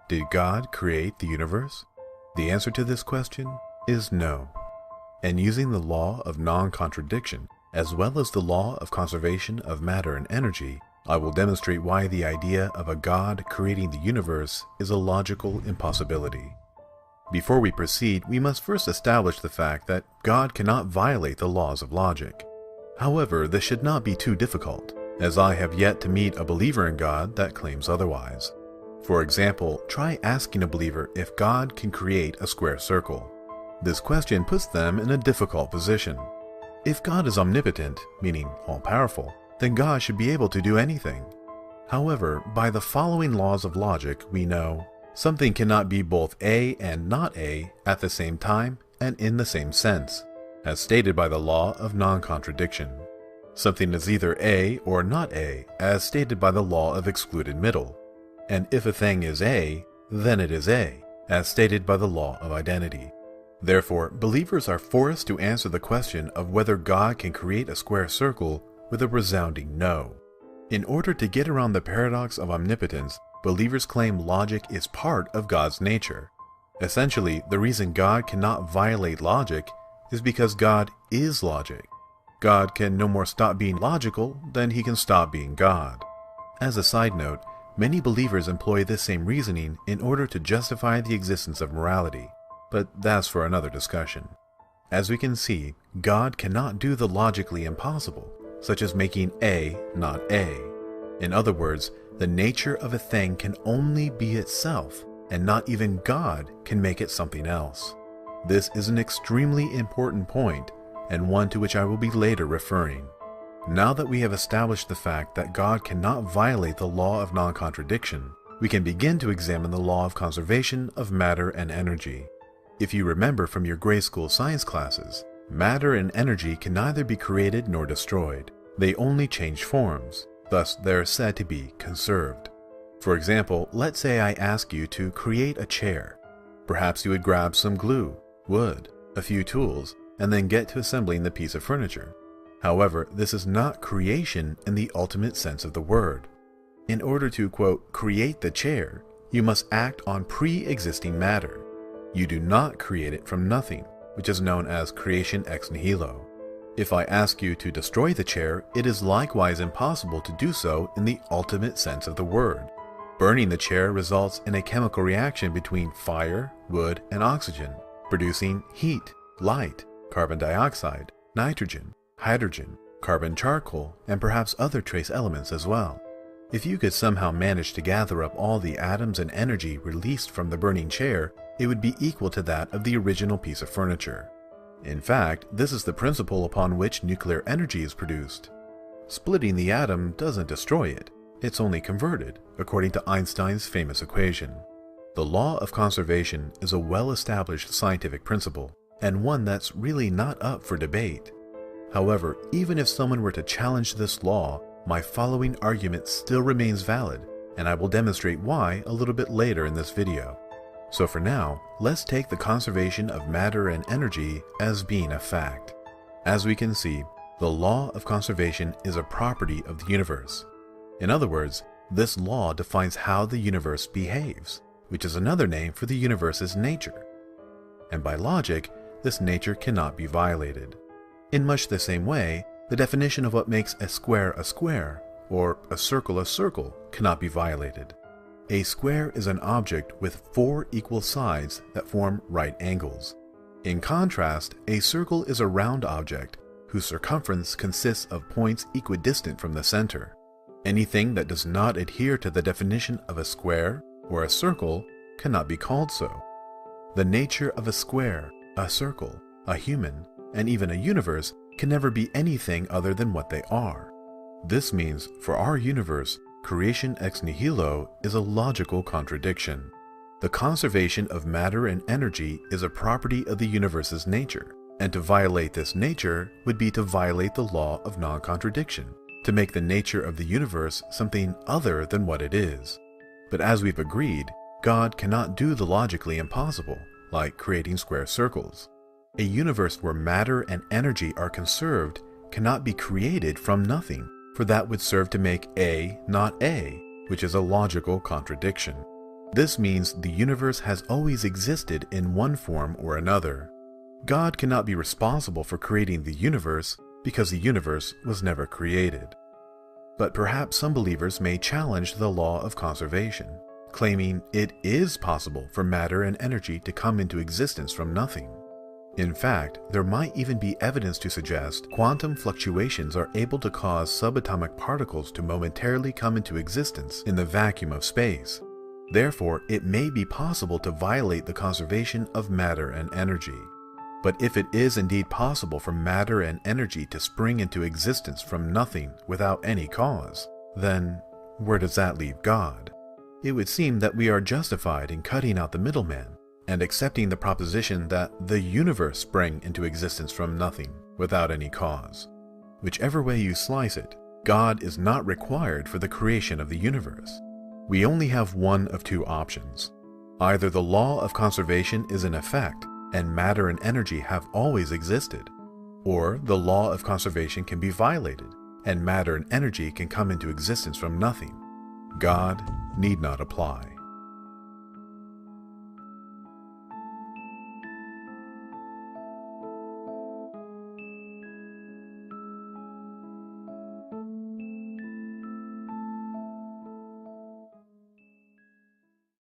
Did God create the universe? The answer to this question is no. And using the law of non-contradiction, as well as the law of conservation of matter and energy, I will demonstrate why the idea of a God creating the universe is a logical impossibility. Before we proceed, we must first establish the fact that God cannot violate the laws of logic. However, this should not be too difficult, as I have yet to meet a believer in God that claims otherwise. For example, try asking a believer if God can create a square circle. This question puts them in a difficult position. If God is omnipotent, meaning all-powerful, then God should be able to do anything. However, by the following laws of logic, we know something cannot be both A and not A at the same time and in the same sense, as stated by the law of non-contradiction. Something is either A or not A, as stated by the law of excluded middle. And if a thing is A, then it is A, as stated by the law of identity. Therefore, believers are forced to answer the question of whether God can create a square circle with a resounding no. In order to get around the paradox of omnipotence, believers claim logic is part of God's nature. Essentially, the reason God cannot violate logic is because God is logic. God can no more stop being logical than he can stop being God. As a side note, many believers employ this same reasoning in order to justify the existence of morality, but that's for another discussion. As we can see, God cannot do the logically impossible, such as making A not A. In other words, the nature of a thing can only be itself, and not even God can make it something else. This is an extremely important point, and one to which I will be later referring. Now that we have established the fact that God cannot violate the law of non-contradiction, we can begin to examine the law of conservation of matter and energy. If you remember from your grade school science classes, matter and energy can neither be created nor destroyed. They only change forms, thus they are said to be conserved. For example, let's say I ask you to create a chair. Perhaps you would grab some glue, wood, a few tools, and then get to assembling the piece of furniture. However, this is not creation in the ultimate sense of the word. In order to, quote, create the chair, you must act on pre-existing matter. You do not create it from nothing, which is known as creation ex nihilo. If I ask you to destroy the chair, it is likewise impossible to do so in the ultimate sense of the word. Burning the chair results in a chemical reaction between fire, wood, and oxygen, producing heat, light, carbon dioxide, nitrogen, hydrogen, carbon charcoal, and perhaps other trace elements as well. If you could somehow manage to gather up all the atoms and energy released from the burning chair, it would be equal to that of the original piece of furniture. In fact, this is the principle upon which nuclear energy is produced. Splitting the atom doesn't destroy it, it's only converted, according to Einstein's famous equation. The law of conservation is a well-established scientific principle, and one that's really not up for debate. However, even if someone were to challenge this law, my following argument still remains valid, and I will demonstrate why a little bit later in this video. So for now, let's take the conservation of matter and energy as being a fact. As we can see, the law of conservation is a property of the universe. In other words, this law defines how the universe behaves, which is another name for the universe's nature. And by logic, this nature cannot be violated. In much the same way, the definition of what makes a square, or a circle, cannot be violated. A square is an object with 4 equal sides that form right angles. In contrast, a circle is a round object whose circumference consists of points equidistant from the center. Anything that does not adhere to the definition of a square or a circle cannot be called so. The nature of a square, a circle, a human, and even a universe can never be anything other than what they are. This means, for our universe, creation ex nihilo is a logical contradiction. The conservation of matter and energy is a property of the universe's nature, and to violate this nature would be to violate the law of non-contradiction, to make the nature of the universe something other than what it is. But as we've agreed, God cannot do the logically impossible, like creating square circles. A universe where matter and energy are conserved cannot be created from nothing, for that would serve to make A not A, which is a logical contradiction. This means the universe has always existed in one form or another. God cannot be responsible for creating the universe because the universe was never created. But perhaps some believers may challenge the law of conservation, claiming it is possible for matter and energy to come into existence from nothing. In fact, there might even be evidence to suggest quantum fluctuations are able to cause subatomic particles to momentarily come into existence in the vacuum of space. Therefore, it may be possible to violate the conservation of matter and energy. But if it is indeed possible for matter and energy to spring into existence from nothing without any cause, then where does that leave God? It would seem that we are justified in cutting out the middleman and accepting the proposition that the universe sprang into existence from nothing without any cause. Whichever way you slice it, God is not required for the creation of the universe. We only have one of two options. Either the law of conservation is in effect and matter and energy have always existed, or the law of conservation can be violated and matter and energy can come into existence from nothing. God need not apply.